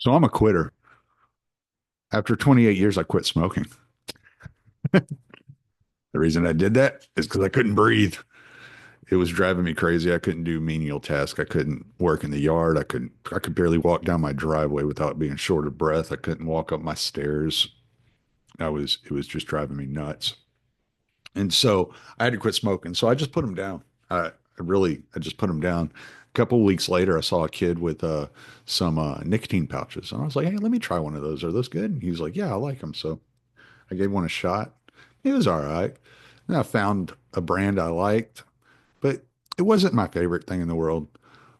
So I'm a quitter. After 28 years, I quit smoking. The reason I did that is because I couldn't breathe. It was driving me crazy. I couldn't do menial tasks. I couldn't work in the yard. I could barely walk down my driveway without being short of breath. I couldn't walk up my stairs. It was just driving me nuts. And so I had to quit smoking. So I just put them down. I just put them down. A couple of weeks later, I saw a kid with some nicotine pouches. And I was like, hey, let me try one of those. Are those good? And he was like, yeah, I like them. So I gave one a shot. It was all right. And I found a brand I liked, but it wasn't my favorite thing in the world.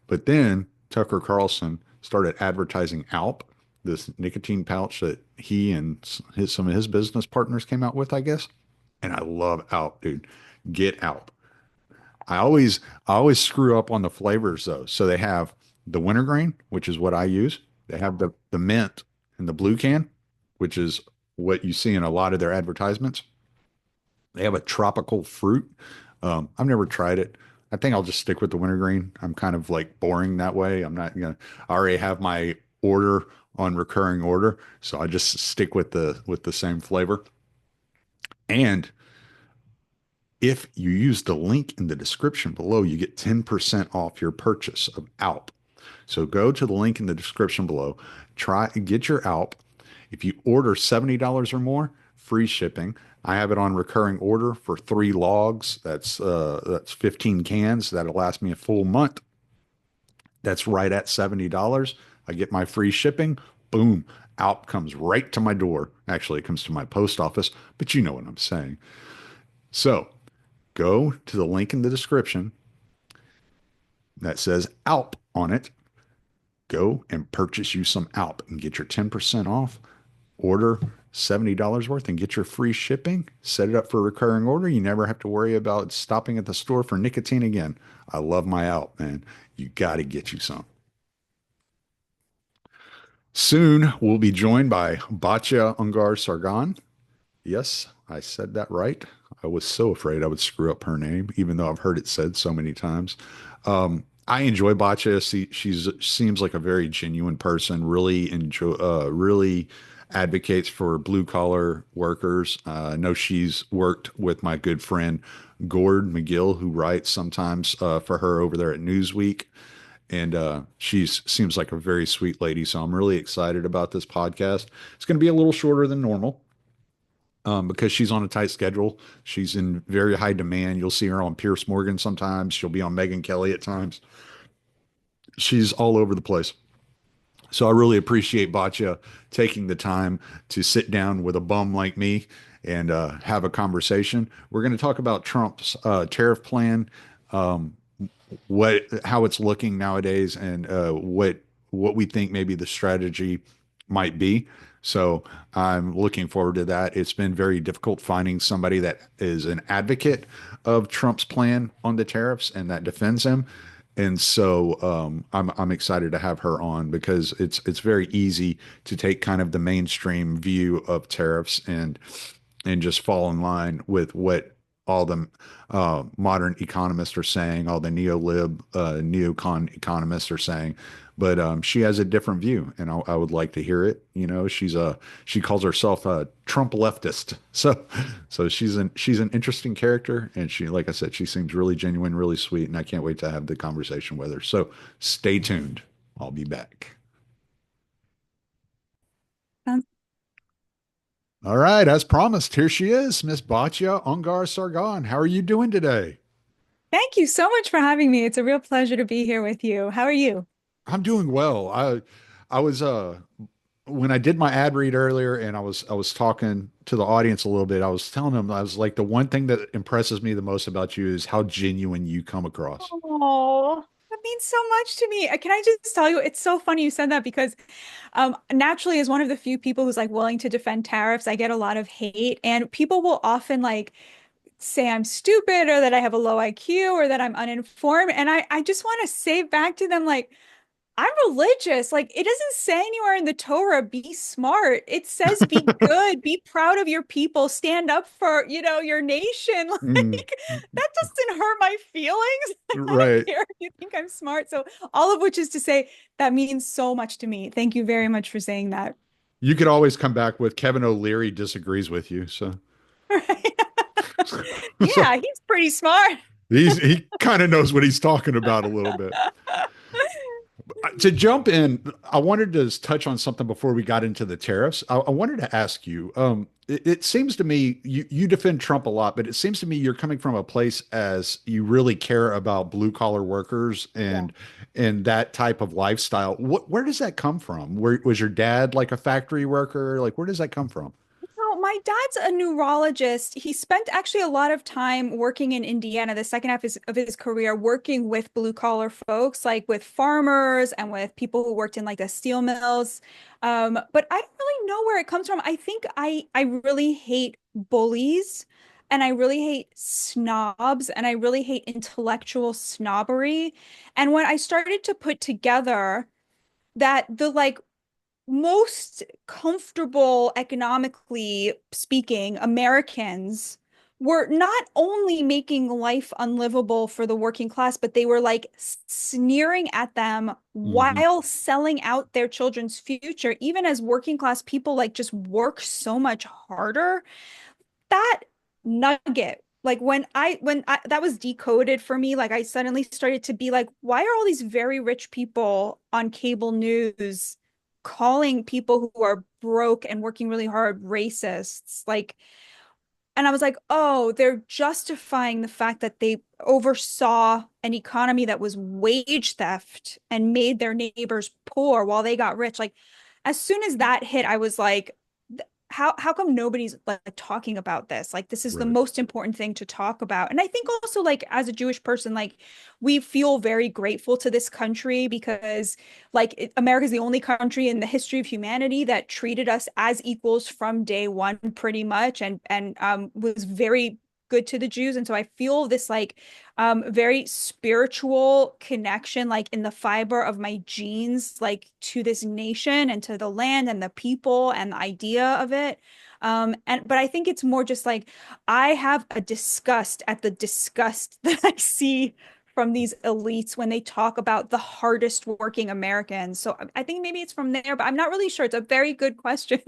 But then Tucker Carlson started advertising Alp, this nicotine pouch that he and some of his business partners came out with, I guess. And I love Alp, dude. Get Alp. I always I always screw up on the flavors though. So they have the wintergreen, which is what I use. They have the mint and the blue can, which is what you see in a lot of their advertisements. They have a tropical fruit. I've never tried it. I think I'll just stick with the wintergreen. I'm kind of like boring that way. I'm not gonna. I already have my order on recurring order, so I just stick with the same flavor. And if you use the link in the description below, you get 10% off your purchase of Alp. So go to the link in the description below, try get your Alp. If you order $70 or more, free shipping. I have it on recurring order for 3 logs. That's 15 cans. That'll last me a full month. That's right at $70. I get my free shipping. Boom. Alp comes right to my door. Actually, it comes to my post office, but you know what I'm saying. So go to the link in the description that says Alp on it. Go and purchase you some Alp and get your 10% off. Order $70 worth and get your free shipping. Set it up for a recurring order. You never have to worry about stopping at the store for nicotine again. I love my Alp, man. You got to get you some. Soon we'll be joined by Batya Ungar-Sargon. Yes, I said that right. I was so afraid I would screw up her name, even though I've heard it said so many times. I enjoy Batya. She's seems like a very genuine person. Really advocates for blue collar workers. I know she's worked with my good friend Gord McGill, who writes sometimes for her over there at Newsweek, and she's seems like a very sweet lady. So I'm really excited about this podcast. It's going to be a little shorter than normal because she's on a tight schedule. She's in very high demand. You'll see her on Pierce Morgan sometimes. She'll be on Megyn Kelly at times. She's all over the place. So I really appreciate Batya taking the time to sit down with a bum like me and have a conversation. We're going to talk about Trump's tariff plan, um, what how it's looking nowadays, and what we think maybe the strategy might be. So I'm looking forward to that. It's been very difficult finding somebody that is an advocate of Trump's plan on the tariffs and that defends him. And so I'm excited to have her on because it's very easy to take kind of the mainstream view of tariffs and just fall in line with what all the modern economists are saying, all the neocon economists are saying. But she has a different view, and I would like to hear it. You know, she calls herself a Trump leftist, so she's an interesting character, and she, like I said, she seems really genuine, really sweet, and I can't wait to have the conversation with her. So stay tuned. I'll be back. Sounds- All right, as promised, here she is, Miss Batya Ungar-Sargon. How are you doing today? Thank you so much for having me. It's a real pleasure to be here with you. How are you? I'm doing well. I was when I did my ad read earlier and I was talking to the audience a little bit, I was telling them I was like the one thing that impresses me the most about you is how genuine you come across. Oh, that means so much to me. Can I just tell you, it's so funny you said that because naturally, as one of the few people who's like willing to defend tariffs, I get a lot of hate, and people will often like say I'm stupid or that I have a low IQ or that I'm uninformed. And I just want to say back to them, like, I'm religious. Like it doesn't say anywhere in the Torah, be smart. It says be good, be proud of your people, stand up for, your nation. Mm, Like that doesn't hurt my feelings. I don't right. care if you think I'm smart. So all of which is to say that means so much to me. Thank you very much for saying that. You could always come back with Kevin O'Leary disagrees with you. So, Right. so Yeah, he's pretty smart. he kind of knows what he's talking about a little bit. To jump in, I wanted to touch on something before we got into the tariffs. I wanted to ask you, it seems to me you defend Trump a lot, but it seems to me you're coming from a place as you really care about blue collar workers Yeah. and that type of lifestyle. Where does that come from? Where was your dad like a factory worker? Like where does that come from? No, my dad's a neurologist. He spent actually a lot of time working in Indiana, the second half of his career, working with blue collar folks, like with farmers and with people who worked in like the steel mills. But I don't really know where it comes from. I think I really hate bullies and I really hate snobs and I really hate intellectual snobbery. And when I started to put together that the like most comfortable economically speaking Americans were not only making life unlivable for the working class, but they were like sneering at them Hmm. while selling out their children's future, even as working class people like just work so much harder. That nugget, like when I that was decoded for me, like I suddenly started to be like, why are all these very rich people on cable news calling people who are broke and working really hard racists? Like, and I was like, oh, they're justifying the fact that they oversaw an economy that was wage theft and made their neighbors poor while they got rich. Like, as soon as that hit, I was like, how come nobody's like talking about this? Like, this is the Right. most important thing to talk about. And I think also, like, as a Jewish person, like, we feel very grateful to this country because America is the only country in the history of humanity that treated us as equals from day one, pretty much, and was very good to the Jews. And so I feel this like very spiritual connection, like in the fiber of my genes, like to this nation and to the land and the people and the idea of it. And but I think it's more just like I have a disgust at the disgust that I see from these elites when they talk about the hardest working Americans. So I think maybe it's from there, but I'm not really sure. It's a very good question.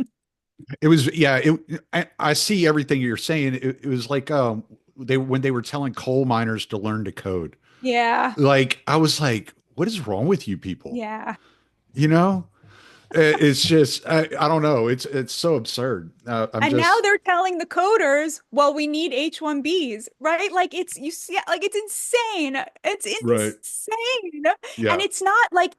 It was, yeah, I see everything you're saying. It was like they when they were telling coal miners to learn to code. Yeah. Like I was like, what is wrong with you people? Yeah. You know? It's just I don't know. It's so absurd. I'm And now just they're telling the coders, well, we need H-1Bs, right? Like it's you see like it's insane. It's right. insane. And Yeah. it's not like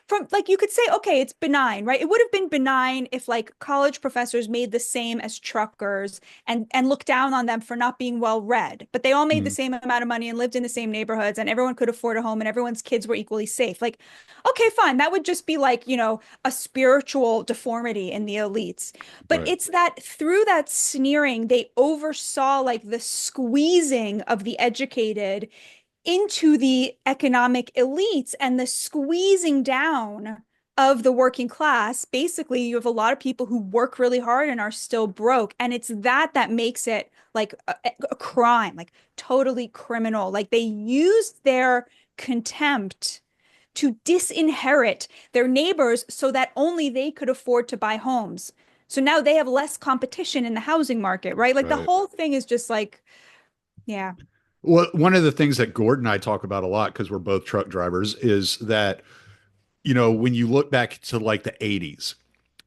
from like you could say, okay, it's benign, right? It would have been benign if like college professors made the same as truckers and looked down on them for not being well read, but they all made the Mm, same amount of money and lived in the same neighborhoods and everyone could afford a home and everyone's kids were equally safe. Like, okay, fine. That would just be like, a spiritual deformity in the elites. But right. it's that through that sneering, they oversaw like the squeezing of the educated into the economic elites and the squeezing down of the working class. Basically, you have a lot of people who work really hard and are still broke. And it's that makes it like a crime, like totally criminal. Like they used their contempt to disinherit their neighbors so that only they could afford to buy homes. So now they have less competition in the housing market, right? Like the Right. whole thing is just like, yeah, Well, one of the things that Gordon and I talk about a lot because we're both truck drivers is that, when you look back to like the 80s,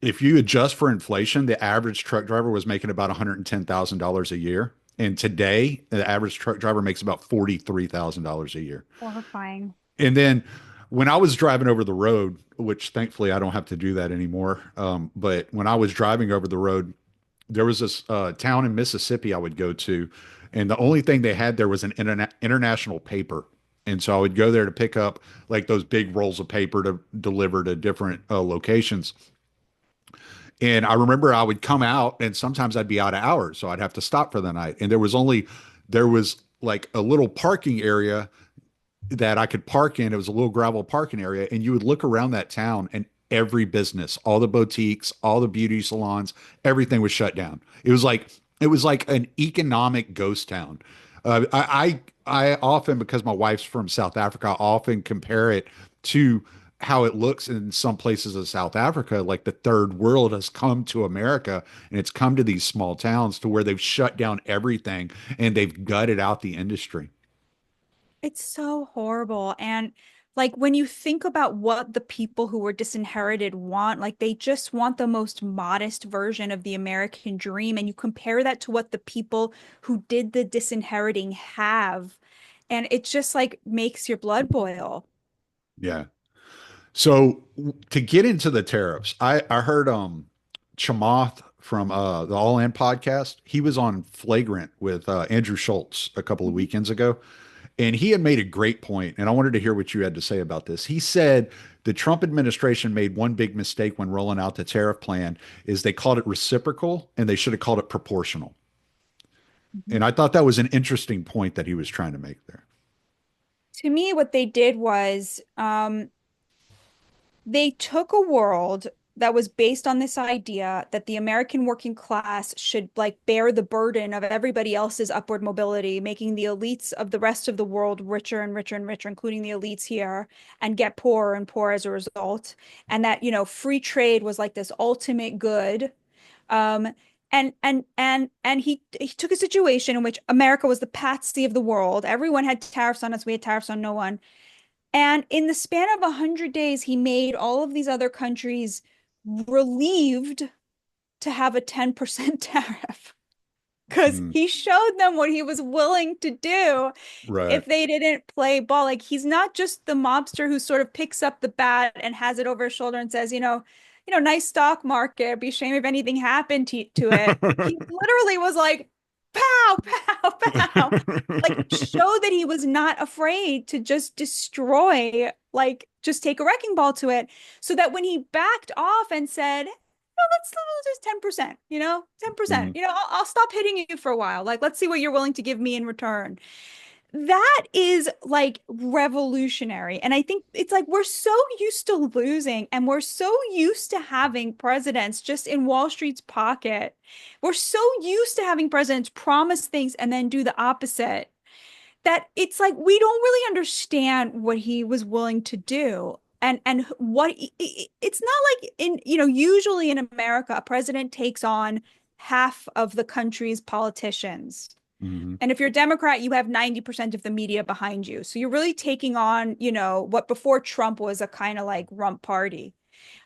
if you adjust for inflation, the average truck driver was making about $110,000 a year. And today, the average truck driver makes about $43,000 a year. horrifying. And then when I was driving over the road, which thankfully I don't have to do that anymore, but when I was driving over the road, there was this town in Mississippi I would go to, and the only thing they had there was an international paper. And so I would go there to pick up like those big rolls of paper to deliver to different locations. And I remember I would come out, and sometimes I'd be out of hours, so I'd have to stop for the night. And there was like a little parking area that I could park in. It was a little gravel parking area, and you would look around that town, and every business, all the boutiques, all the beauty salons, everything was shut down. It was like an economic ghost town. I often, because my wife's from South Africa, I often compare it to how it looks in some places of South Africa. Like the third world has come to America, and it's come to these small towns to where they've shut down everything and they've gutted out the industry. It's so horrible. And like when you think about what the people who were disinherited want, like they just want the most modest version of the American dream. And you compare that to what the people who did the disinheriting have. And it just like makes your blood boil. Yeah. So to get into the tariffs, I heard Chamath from the All In podcast. He was on Flagrant with Andrew Schultz a couple of Mhm. weekends ago, and he had made a great point, and I wanted to hear what you had to say about this. He said the Trump administration made one big mistake when rolling out the tariff plan is they called it reciprocal and they should have called it proportional. Mhm. And I thought that was an interesting point that he was trying to make there. To me, what they did was they took a world that was based on this idea that the American working class should like bear the burden of everybody else's upward mobility, making the elites of the rest of the world richer and richer and richer, including the elites here, and get poorer and poorer as a result. And that, free trade was like this ultimate good. Um, and he took a situation in which America was the patsy of the world. Everyone had tariffs on us, we had tariffs on no one. And in the span of 100 days, he made all of these other countries relieved to have a 10% tariff because Mm, he showed them what he was willing to do right. if they didn't play ball. Like he's not just the mobster who sort of picks up the bat and has it over his shoulder and says, nice stock market. It'd be a shame if anything happened to it. He literally was like, pow, pow, pow. Like show that he was not afraid to just destroy, like just take a wrecking ball to it. So that when he backed off and said, no, let's just 10%, 10%, Mm, I'll stop hitting you for a while. Like, let's see what you're willing to give me in return. That is like revolutionary. And I think it's like we're so used to losing and we're so used to having presidents just in Wall Street's pocket. We're so used to having presidents promise things and then do the opposite that it's like we don't really understand what he was willing to do. And what it's not like usually in America, a president takes on half of the country's politicians. mhm. And if you're a Democrat, you have 90% of the media behind you. So you're really taking on, what before Trump was a kind of like rump party.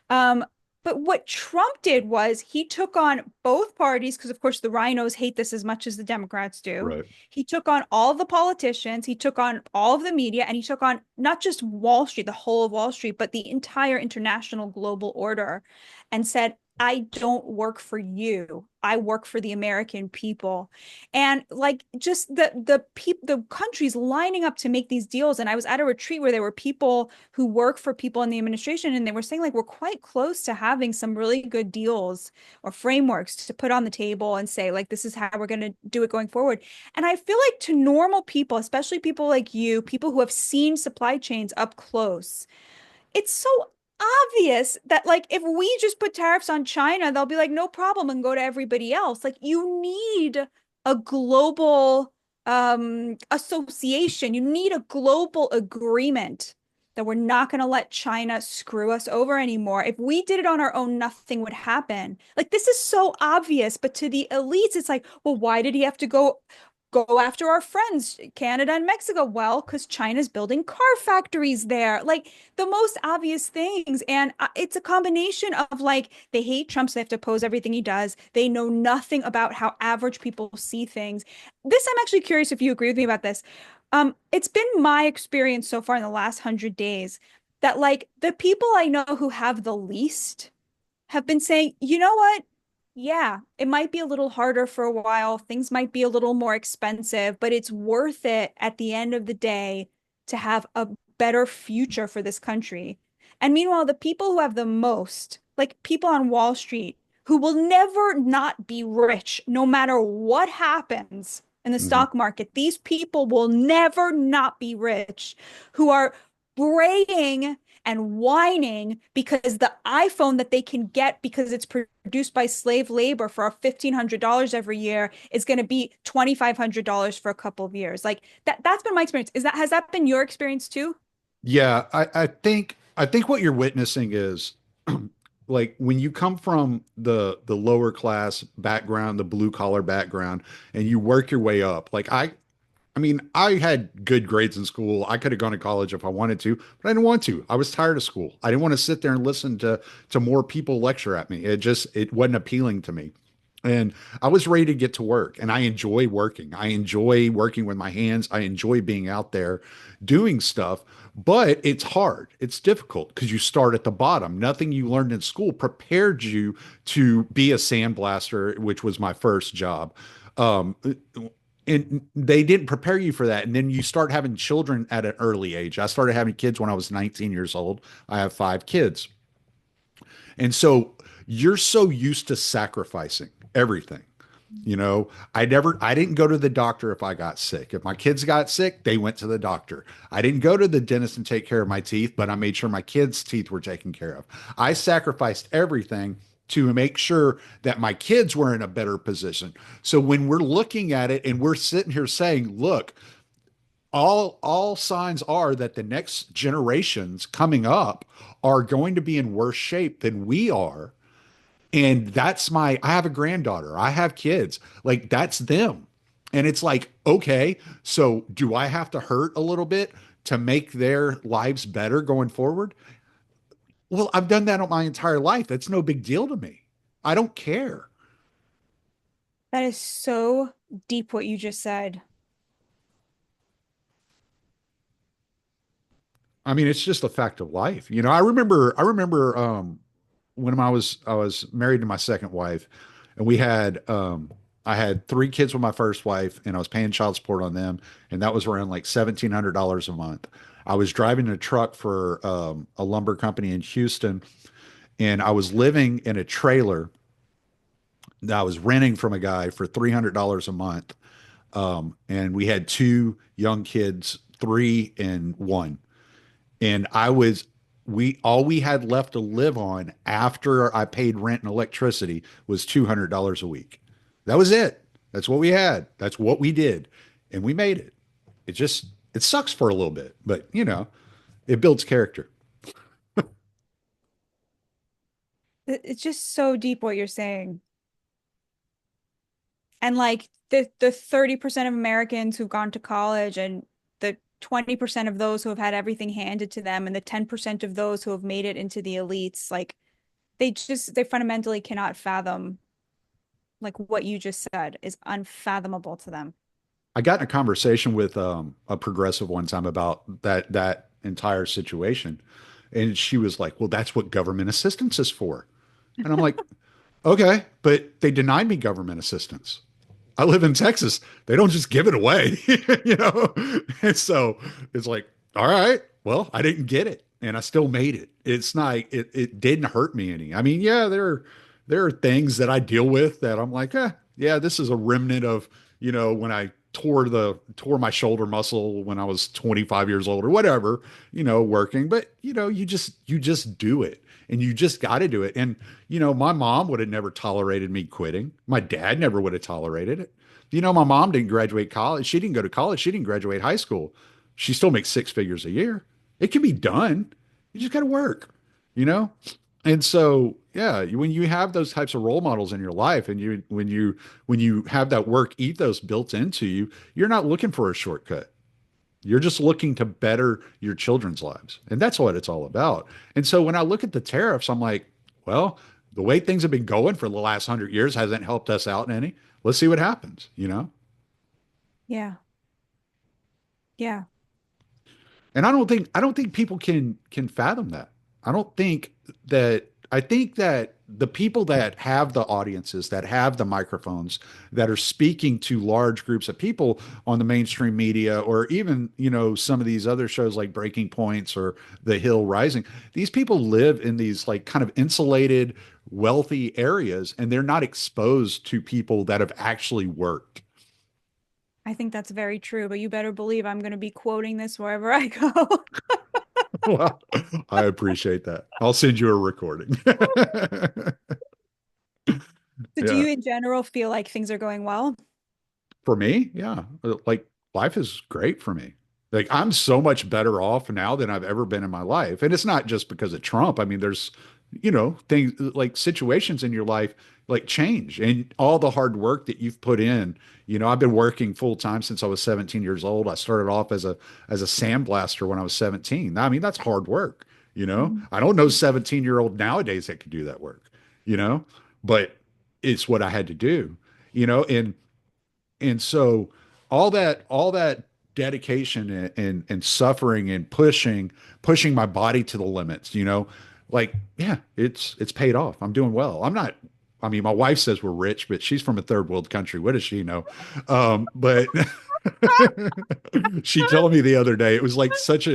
Um, but what Trump did was he took on both parties, because of course the rhinos hate this as much as the Democrats do. Right. He took on all the politicians, he took on all of the media, and he took on not just Wall Street, the whole of Wall Street, but the entire international global order and said, I don't work for you. I work for the American people. And like just the countries lining up to make these deals. And I was at a retreat where there were people who work for people in the administration, and they were saying like we're quite close to having some really good deals or frameworks to put on the table and say like this is how we're going to do it going forward. And I feel like to normal people, especially people like you, people who have seen supply chains up close, it's so obvious that like if we just put tariffs on China, they'll be like no problem and go to everybody else. Like you need a global association. You need a global agreement that we're not going to let China screw us over anymore. If we did it on our own, nothing would happen. Like this is so obvious, but to the elites, it's like, well, why did he have to go after our friends, Canada and Mexico? Well, because China's building car factories there. Like the most obvious things. And it's a combination of like, they hate Trump, so they have to oppose everything he does. They know nothing about how average people see things. This, I'm actually curious if you agree with me about this. It's been my experience so far in the last 100 days that like the people I know who have the least have been saying, you know what? Yeah, it might be a little harder for a while. Things might be a little more expensive, but it's worth it at the end of the day to have a better future for this country. And meanwhile, the people who have the most, like people on Wall Street, who will never not be rich no matter what happens, in the Hmm. stock market. These people will never not be rich who are braying and whining because the iPhone that they can get because it's produced by slave labor for $1,500 every year is going to be $2,500 for a couple of years. Like that's been my experience. Has that been your experience too? Yeah, I think what you're witnessing is like when you come from the lower class background, the blue collar background, and you work your way up. I mean, I had good grades in school. I could have gone to college if I wanted to, but I didn't want to. I was tired of school. I didn't want to sit there and listen to more people lecture at me. It wasn't appealing to me. And I was ready to get to work, and I enjoy working. I enjoy working with my hands. I enjoy being out there doing stuff, but it's hard. It's difficult because you start at the bottom. Nothing you learned in school prepared you to be a sandblaster, which was my first job. Um, and they didn't prepare you for that. And then you start having children at an early age. I started having kids when I was 19 years old. I have 5 kids. And so you're so used to sacrificing everything. I didn't go to the doctor if I got sick. If my kids got sick, they went to the doctor. I didn't go to the dentist and take care of my teeth, but I made sure my kids' teeth were taken care of. I sacrificed everything to make sure that my kids were in a better position. So when we're looking at it and we're sitting here saying, look, all signs are that the next generations coming up are going to be in worse shape than we are, and I have a granddaughter, I have kids, like that's them. And it's like, okay, so do I have to hurt a little bit to make their lives better going forward? Well, I've done that my entire life. That's no big deal to me. I don't care. That is so deep what you just said. I mean, it's just a fact of life. I remember when I was married to my second wife, and I had 3 kids with my first wife, and I was paying child support on them, and that was around like $1,700 a month. I was driving a truck for a lumber company in Houston, and I was living in a trailer that I was renting from a guy for $300 a month. And we had 2 young kids, 3 and 1. And we all we had left to live on after I paid rent and electricity was $200 a week. That was it. That's what we had. That's what we did. And we made it. It sucks for a little bit, but it builds character. It's just so deep what you're saying. And like the 30% of Americans who've gone to college and the 20% of those who have had everything handed to them and the 10% of those who have made it into the elites, like they fundamentally cannot fathom like what you just said is unfathomable to them. I got in a conversation with a progressive one time about that entire situation, and she was like, "Well, that's what government assistance is for." And I'm like, "Okay, but they denied me government assistance. I live in Texas. They don't just give it away, you know?" And so it's like, all right, well, I didn't get it and I still made it. It's not, it didn't hurt me any. I mean, yeah, there are things that I deal with that I'm like, yeah, this is a remnant of, when I tore my shoulder muscle when I was 25 years old or whatever, working, but you just do it and you just got to do it. And my mom would have never tolerated me quitting. My dad never would have tolerated it. My mom didn't graduate college. She didn't go to college. She didn't graduate high school. She still makes 6 figures a year. It can be done. You just got to work, you know? And so, yeah, when you have those types of role models in your life and when you have that work ethos built into you, you're not looking for a shortcut. You're just looking to better your children's lives. And that's what it's all about. And so when I look at the tariffs, I'm like, well, the way things have been going for the last 100 years hasn't helped us out any. Let's see what happens. Yeah. Yeah. And I don't think people can fathom that. I don't think I think that the people that have the audiences, that have the microphones, that are speaking to large groups of people on the mainstream media, or even, some of these other shows like Breaking Points or The Hill Rising, these people live in these like kind of insulated, wealthy areas, and they're not exposed to people that have actually worked. I think that's very true, but you better believe I'm going to be quoting this wherever I go. Well, I appreciate that. I'll send you a recording. So do Yeah. you in general feel like things are going well? For me, yeah. Like life is great for me. Like I'm so much better off now than I've ever been in my life. And it's not just because of Trump. I mean, there's, things like situations in your life like change and all the hard work that you've put in. I've been working full time since I was 17 years old. I started off as a sandblaster when I was 17. I mean,. That's hard work, you know. Mhm. I don't know 17-year-old nowadays that could do that work, you know, but it's what I had to do, and so all that dedication and suffering and pushing my body to the limits, like yeah, it's paid off. I'm doing well. I'm not. I mean, my wife says we're rich, but she's from a third world country. What does she know? But she told me the other day it was such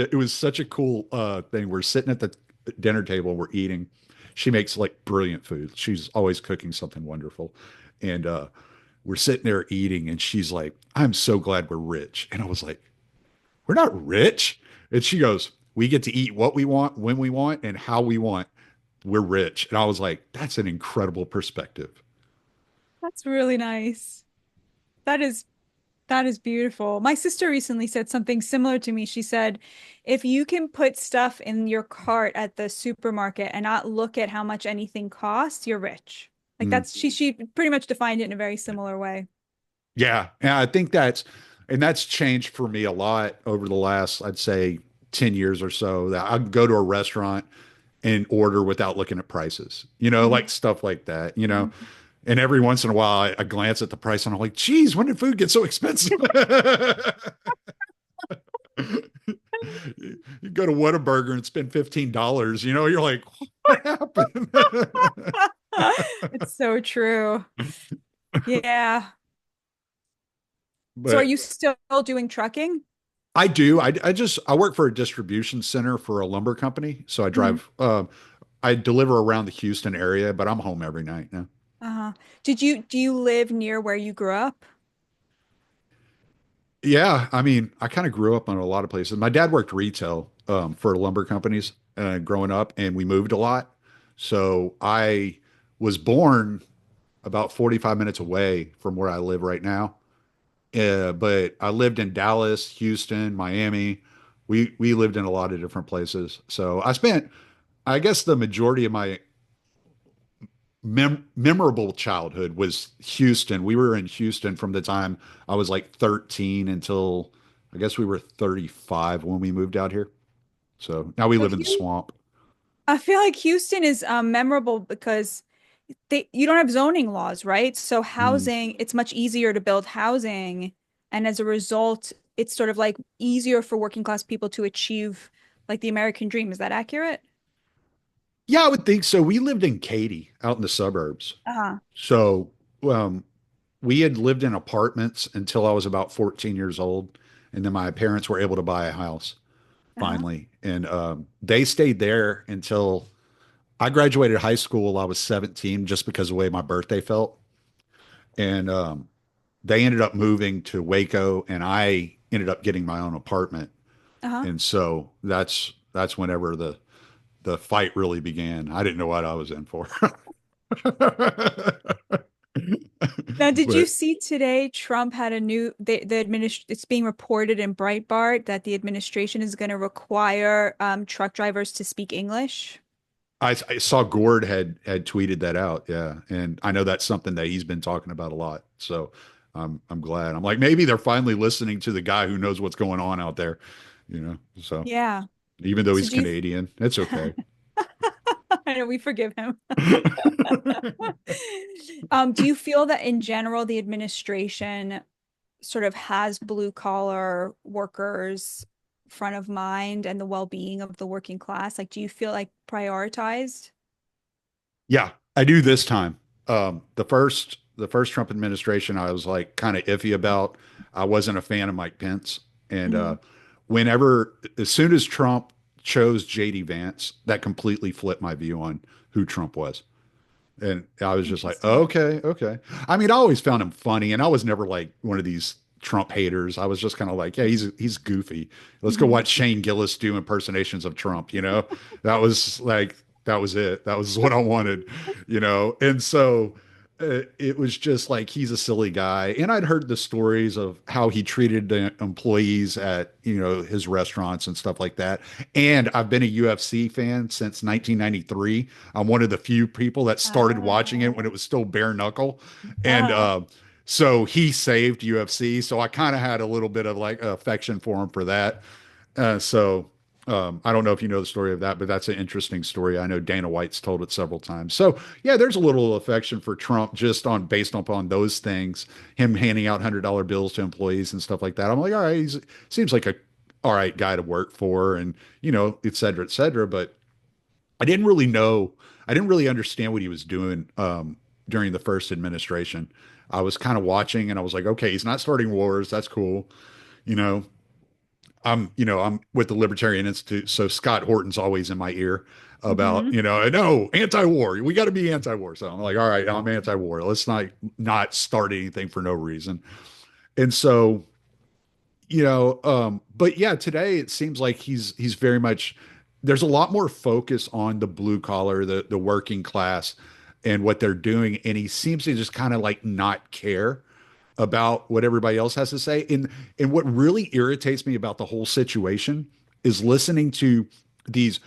a cool thing. We're sitting at the dinner table, we're eating. She makes like brilliant food. She's always cooking something wonderful, and we're sitting there eating, and she's like, I'm so glad we're rich. And I was like, we're not rich. And she goes, we get to eat what we want, when we want, and how we want. We're rich. And I was like, that's an incredible perspective. That's really nice. That is that is beautiful. My sister recently said something similar to me. She said, if you can put stuff in your cart at the supermarket and not look at how much anything costs, you're rich. Like Mm. she pretty much defined it in a very similar way. Yeah. And I think that's changed for me a lot over the last, I'd say, 10 years or so. That I go to a restaurant and order without looking at prices, like Mhm. stuff like that. And every once in a while, I glance at the price and I'm like, geez, when did food get so expensive? You go to Whataburger and spend $15, you're like, what happened? It's so true. Yeah. So are But you still doing trucking? I do. I work for a distribution center for a lumber company. So Mhm. I deliver around the Houston area, but I'm home every night now. Uh-huh. Do you live near where you grew up? Yeah, I mean, I kind of grew up in a lot of places. My dad worked retail for lumber companies growing up, and we moved a lot. So I was born about 45 minutes away from where I live right now. But I lived in Dallas, Houston, Miami. We lived in a lot of different places. So I spent, I guess, the majority of my memorable childhood was Houston. We were in Houston from the time I was like 13 until I guess we were 35 when we moved out here. So now we So live in the Houston, swamp. I feel like Houston is memorable because they you don't have zoning laws, right? So Mm. housing, it's much easier to build housing, and as a result, it's sort of like easier for working class people to achieve like the American dream. Is that accurate? Yeah, I would think so. We lived in Katy out in the suburbs. Uh-huh. So um, we had lived in apartments until I was about 14 years old. And then my parents were able to buy a house Uh-huh. finally. And they stayed there until I graduated high school. I was 17 just because of the way my birthday felt. And they ended up moving to Waco, and I ended up getting my own apartment. Uh-huh. And so that's whenever the fight really began. I didn't know what I was in for. Now, did you But see today Trump had a new the administ it's being reported in Breitbart that the administration is going to require truck drivers to speak English? I saw Gord had tweeted that out, yeah, and I know that's something that he's been talking about a lot. So I'm glad. I'm like maybe they're finally listening to the guy who knows what's going on out there, So Yeah. even though So he's do you Canadian, it's okay. I know we forgive him. Do you feel that in general the administration sort of has blue collar workers front of mind and the well-being of the working class? Like, do you feel like prioritized? Yeah, I do this time. The first Trump administration, I was like kind of iffy about. I wasn't a fan of Mike Pence, and Mhm. as soon as Trump chose JD Vance, that completely flipped my view on who Trump was. And I was just like, Interesting. okay, okay. I mean, I always found him funny, and I was never like one of these. Trump haters. I was just kind of like, yeah, he's goofy. Let's go Mhm. watch Shane Gillis do impersonations of Trump, you know? That was like that was it. That was what I wanted, you know? And so it was just like he's a silly guy. And I'd heard the stories of how he treated the employees at, you know, his restaurants and stuff like that. And I've been a UFC fan since 1993. I'm one of the few people that started watching it when it was still bare knuckle. And Uh, so he saved UFC. So I kind of had a little bit of like affection for him for that. I don't know if you know the story of that, but that's an interesting story. I know Dana White's told it several times. So yeah, there's a little affection for Trump just on based upon those things, him handing out $100 bills to employees and stuff like that. I'm like, all right, he seems like a all right guy to work for, and you know, et cetera, et cetera. But I didn't really know, I didn't really understand what he was doing during the first administration. I was kind of watching and I was like, okay, he's not starting wars. That's cool. You know, I'm with the Libertarian Institute, so Scott Horton's always in my ear about, mhm. no, anti-war. We got to be anti-war. So I'm like, all right, I'm anti-war. Let's not start anything for no reason. And so, but yeah, today it seems like he's very much there's a lot more focus on the blue collar, the working class and what they're doing. And he seems to just kind of like not care about what everybody else has to say. And what really irritates me about the whole situation is listening to these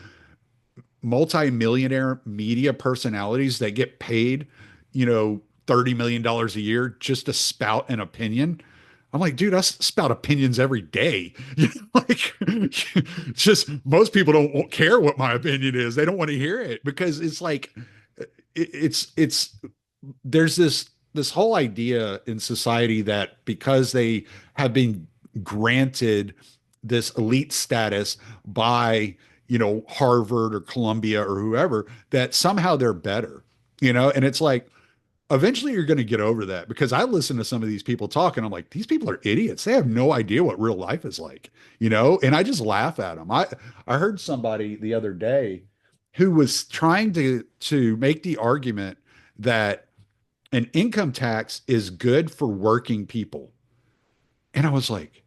multi-millionaire media personalities that get paid, $30 million a year just to spout an opinion. I'm like, dude, I spout opinions every day. Like, just most people don't care what my opinion is. They don't want to hear it because it's like, it's there's this whole idea in society that because they have been granted this elite status by Harvard or Columbia or whoever that somehow they're better, and it's like eventually you're going to get over that because I listen to some of these people talk and I'm like, these people are idiots. They have no idea what real life is like, and I just laugh at them. I heard somebody the other day who was trying to make the argument that an income tax is good for working people. And I was like,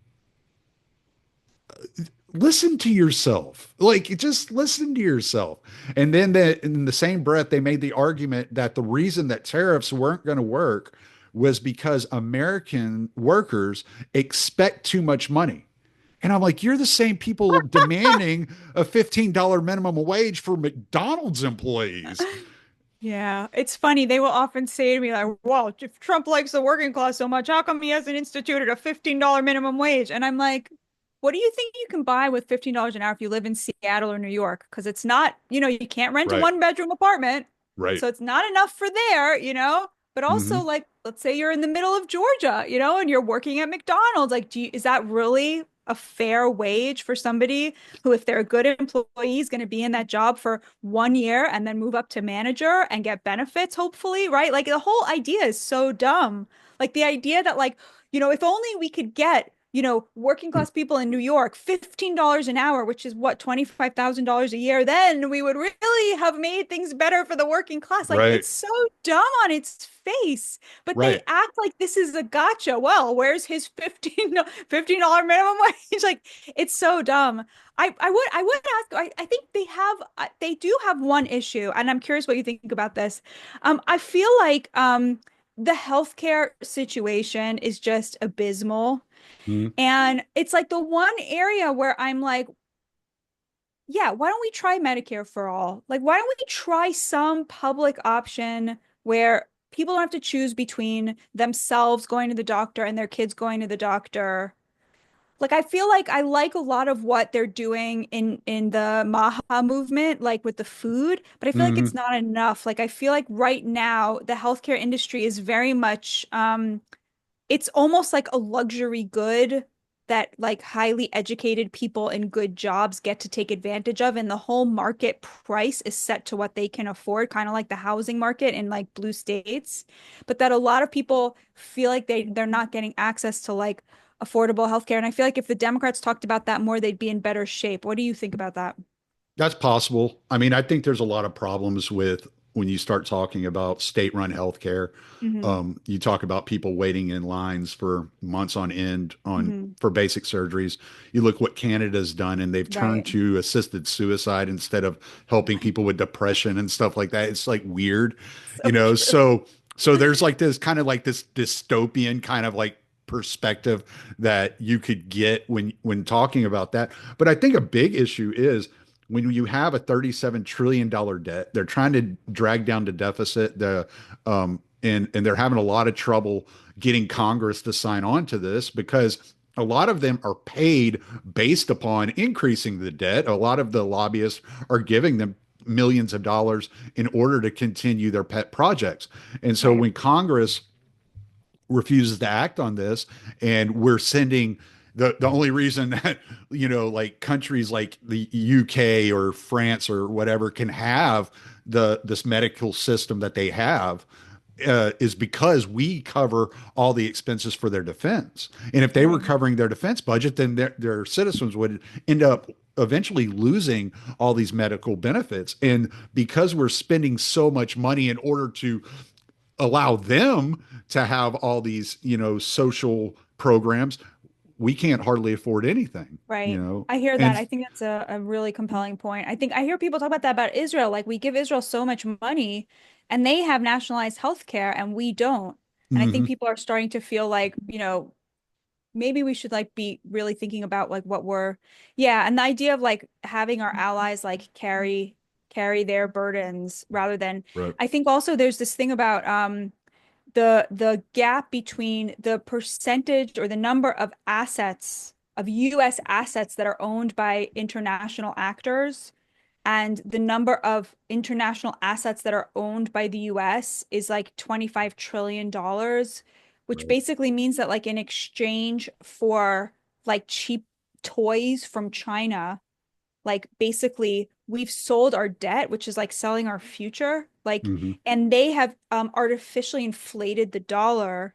listen to yourself. Like, just listen to yourself. And then in the same breath, they made the argument that the reason that tariffs weren't going to work was because American workers expect too much money. And I'm like, you're the same people demanding a $15 minimum wage for McDonald's employees. Yeah, it's funny. They will often say to me, like, well, if Trump likes the working class so much, how come he hasn't instituted a $15 minimum wage? And I'm like, what do you think you can buy with $15 an hour if you live in Seattle or New York? Because it's not, you can't rent a Right, one-bedroom apartment. right. So it's not enough for there. But also, Hmm. like, let's say you're in the middle of Georgia, and you're working at McDonald's. Like, is that really a fair wage for somebody who, if they're a good employee, is going to be in that job for 1 year and then move up to manager and get benefits, hopefully, right? Like the whole idea is so dumb. Like the idea that, like, if only we could get, working class people in New York, $15 an hour, which is what, $25,000 a year, then we would really have made things better for the working class. Like Right, it's so dumb on its face, but they right. act like this is a gotcha. Well, where's his $15 minimum wage? Like it's so dumb. I would ask. I think they do have one issue, and I'm curious what you think about this. I feel like the healthcare situation is just abysmal, Mhm. and it's like the one area where I'm like, yeah, why don't we try Medicare for all? Like, why don't we try some public option where people don't have to choose between themselves going to the doctor and their kids going to the doctor? Like I feel like I like a lot of what they're doing in the Maha movement, like with the food, but I feel like it's Hmm. not enough. Like I feel like right now the healthcare industry is very much it's almost like a luxury good that like highly educated people in good jobs get to take advantage of, and the whole market price is set to what they can afford, kind of like the housing market in like blue states. But that a lot of people feel like they're not getting access to like affordable healthcare. And I feel like if the Democrats talked about that more, they'd be in better shape. What do you think about that? That's possible. I mean, I think there's a lot of problems with when you start talking about state-run healthcare. Hmm. You talk about people waiting in lines for months on end on Hmm. for basic surgeries. You look what Canada's done, and they've turned Right. to assisted suicide instead of helping people with depression and stuff like that. It's like weird, So you know. true. So there's like this kind of like this dystopian kind of like perspective that you could get when talking about that. But I think a big issue is when you have a $37 trillion debt, they're trying to drag down the deficit. And they're having a lot of trouble getting Congress to sign on to this because a lot of them are paid based upon increasing the debt. A lot of the lobbyists are giving them millions of dollars in order to continue their pet projects. And so Right. when Congress refuses to act on this, and we're sending the only reason that like countries like the UK or France or whatever can have this medical system that they have is because we cover all the expenses for their defense. And if they were Right. covering their defense budget, then their citizens would end up eventually losing all these medical benefits. And because we're spending so much money in order to allow them to have all these, social programs, we can't hardly afford anything, Right. I hear that. And I think that's a really compelling point. I think I hear people talk about that about Israel. Like we give Israel so much money and they have nationalized healthcare and we don't. And I think mhm, people are starting to feel like, maybe we should like be really thinking about like what we're, yeah, and the idea of like having our allies like carry their burdens rather than, right, I think also there's this thing about the gap between the percentage or the number of assets of US assets that are owned by international actors and the number of international assets that are owned by the US is like $25 trillion, which right, basically means that like in exchange for like cheap toys from China, like basically we've sold our debt, which is like selling our future. Like, mhm, and they have artificially inflated the dollar,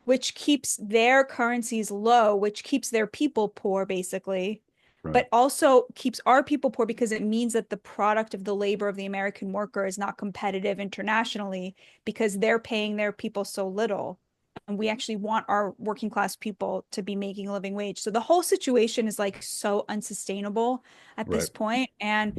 which keeps their currencies low, which keeps their people poor, basically, right, but also keeps our people poor because it means that the product of the labor of the American worker is not competitive internationally because they're paying their people so little. And we actually want our working class people to be making a living wage. So the whole situation is like so unsustainable at right, this point. And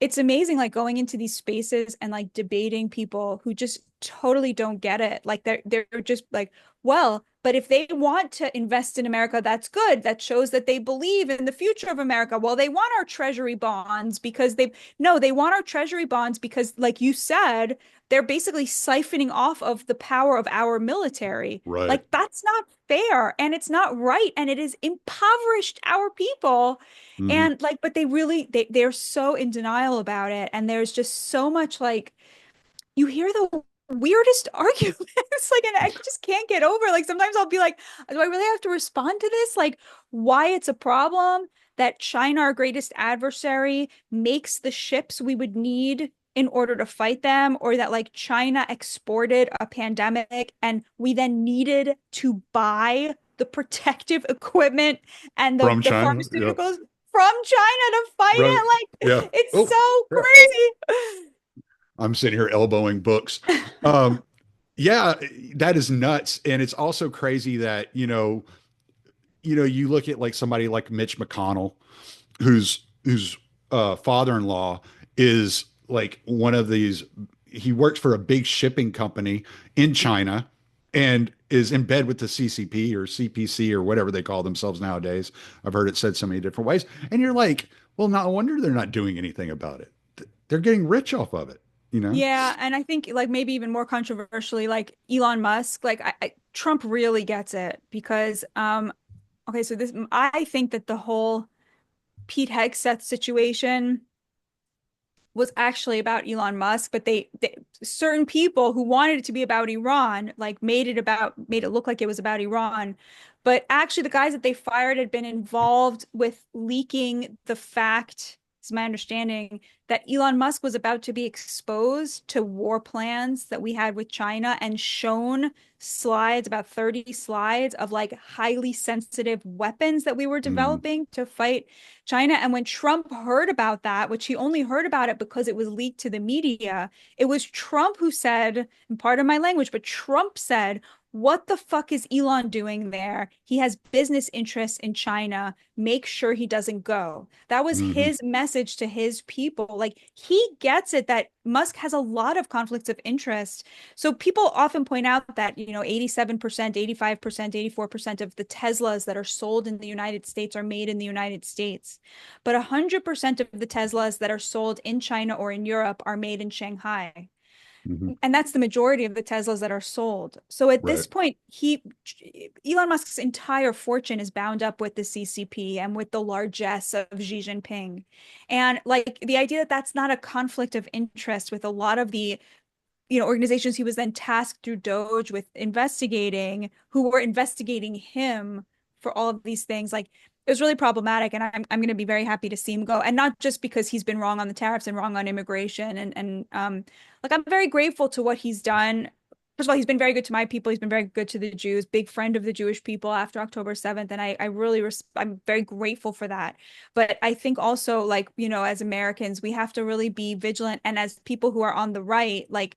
it's amazing like going into these spaces and like debating people who just totally don't get it. Like they're just like, well, but if they want to invest in America, that's good. That shows that they believe in the future of America. Well, they want our treasury bonds because they no, they want our treasury bonds because like you said, they're basically siphoning off of the power of our military. right, Like that's not fair and it's not right and it has impoverished our people mhm, and like, but they really they're so in denial about it. And there's just so much like you hear the weirdest arguments. Like, and I just can't get over. Like sometimes I'll be like, do I really have to respond to this? Like, why it's a problem that China, our greatest adversary, makes the ships we would need in order to fight them, or that like China exported a pandemic and we then needed to buy the protective equipment and from the China, yeah, pharmaceuticals from China to fight right, it. yeah. Like it's Oh, so yeah. crazy. I'm sitting here elbowing books. Um, yeah, that is nuts, and it's also crazy that you look at like somebody like Mitch McConnell, whose father-in-law is like one of these. He works for a big shipping company in China and is in bed with the CCP or CPC or whatever they call themselves nowadays. I've heard it said so many different ways. And you're like, well, no wonder they're not doing anything about it. They're getting rich off of it, you know? Yeah, and I think like maybe even more controversially, like Elon Musk, like Trump really gets it because okay, so this I think that the whole Pete Hegseth situation was actually about Elon Musk, but they certain people who wanted it to be about Iran, like made it look like it was about Iran. But actually the guys that they fired had been involved with leaking the fact it's my understanding that Elon Musk was about to be exposed to war plans that we had with China and shown slides, about 30 slides of like highly sensitive weapons that we were Mm, developing to fight China. And when Trump heard about that, which he only heard about it because it was leaked to the media, it was Trump who said, and part of my language, but Trump said, what the fuck is Elon doing there? He has business interests in China. Make sure he doesn't go. That was hmm his message to his people. Like he gets it that Musk has a lot of conflicts of interest. So people often point out that, 87%, 85%, 84% of the Teslas that are sold in the United States are made in the United States. But 100% of the Teslas that are sold in China or in Europe are made in Shanghai. hmm And that's the majority of the Teslas that are sold. So at Right. this point, Elon Musk's entire fortune is bound up with the CCP and with the largesse of Xi Jinping. And like the idea that that's not a conflict of interest with a lot of the organizations he was then tasked through Doge with investigating, who were investigating him for all of these things. Like it was really problematic, and I'm going to be very happy to see him go, and not just because he's been wrong on the tariffs and wrong on immigration, and like I'm very grateful to what he's done. First of all, he's been very good to my people. He's been very good to the Jews, big friend of the Jewish people after October 7th. And I really, I'm very grateful for that. But I think also, like, as Americans, we have to really be vigilant. And as people who are on the right, like,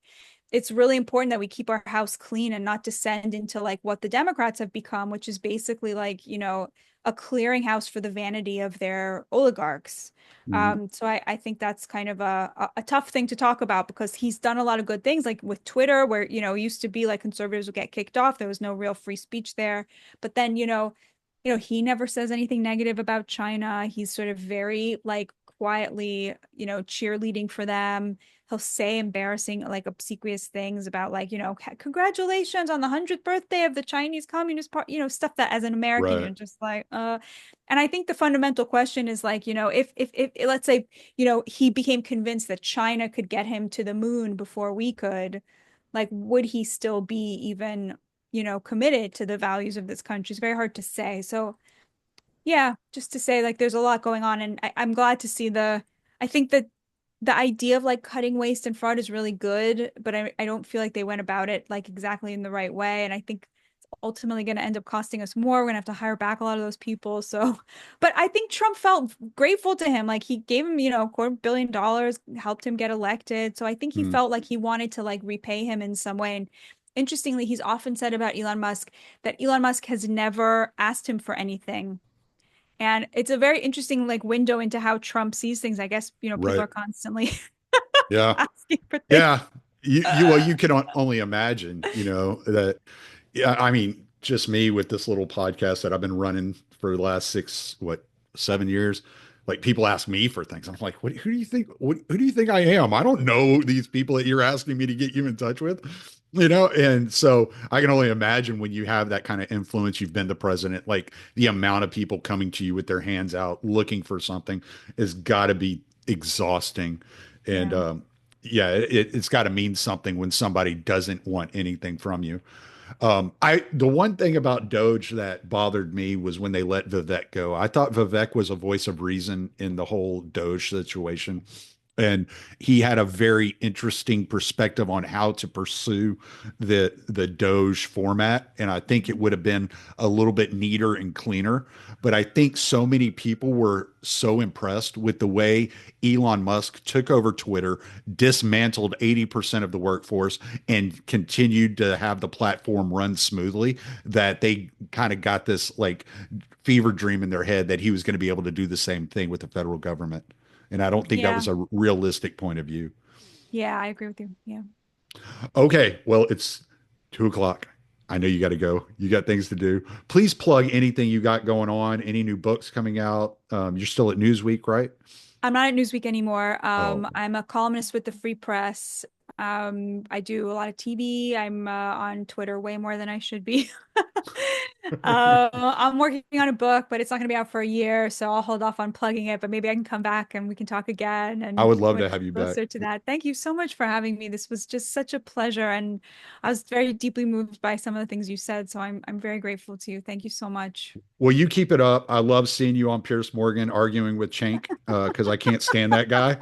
it's really important that we keep our house clean and not descend into like what the Democrats have become, which is basically like, a clearinghouse for the vanity of their oligarchs. hmm So I think that's kind of a tough thing to talk about because he's done a lot of good things, like with Twitter, where, it used to be like conservatives would get kicked off. There was no real free speech there. But then, he never says anything negative about China. He's sort of very like quietly, cheerleading for them. He'll say embarrassing, like obsequious things about like, congratulations on the 100th birthday of the Chinese Communist Party, stuff that as an American, you're Right. just like, and I think the fundamental question is like, if let's say, he became convinced that China could get him to the moon before we could, like, would he still be even, committed to the values of this country? It's very hard to say. So, yeah, just to say like there's a lot going on, and I'm glad to see I think that the idea of like cutting waste and fraud is really good, but I don't feel like they went about it like exactly in the right way. And I think it's ultimately going to end up costing us more. We're gonna have to hire back a lot of those people. So, but I think Trump felt grateful to him. Like he gave him, $250 million, helped him get elected. So I think he Mm, felt like he wanted to like repay him in some way. And interestingly, he's often said about Elon Musk that Elon Musk has never asked him for anything. And it's a very interesting like window into how Trump sees things. I guess, people right. are constantly Yeah. asking for things. Yeah. You can only imagine, that, yeah, I mean, just me with this little podcast that I've been running for the last 7 years. Like people ask me for things. I'm like, who do you think, who do you think I am? I don't know these people that you're asking me to get you in touch with, And so I can only imagine when you have that kind of influence, you've been the president, like the amount of people coming to you with their hands out looking for something has got to be exhausting. And, Yeah. yeah, it's got to mean something when somebody doesn't want anything from you. The one thing about Doge that bothered me was when they let Vivek go. I thought Vivek was a voice of reason in the whole Doge situation. And he had a very interesting perspective on how to pursue the Doge format. And I think it would have been a little bit neater and cleaner. But I think so many people were so impressed with the way Elon Musk took over Twitter, dismantled 80% of the workforce, and continued to have the platform run smoothly that they kind of got this like fever dream in their head that he was going to be able to do the same thing with the federal government. And I don't think that Yeah. was a realistic point of view. Yeah, I agree with you. Yeah. Okay, well, it's 2 o'clock. I know you got to go. You got things to do. Please plug anything you got going on, any new books coming out. You're still at Newsweek, right? I'm not at Newsweek anymore. Oh, I'm a columnist with the Free Press. I do a lot of TV. I'm on Twitter way more than I should be. I'm working on a book, but it's not going to be out for a year, so I'll hold off on plugging it. But maybe I can come back and we can talk again I and would love when to it's have you back. closer to that. Thank you so much for having me. This was just such a pleasure, and I was very deeply moved by some of the things you said. So I'm very grateful to you. Thank you so much. Well, you keep it up. I love seeing you on Pierce Morgan arguing with Chank because I can't stand that guy.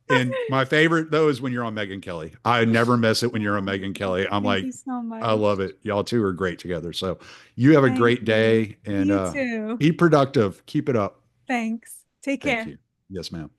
And my favorite though is when you're on Megyn Kelly. I never miss it when you're on Oh, Megyn Kelly. I'm thank like, you so I much. love it. Y'all two are great together. So you have a Thank great you. day and You too. be productive. Keep it up. Thanks. Take Thank care. you. Yes, ma'am.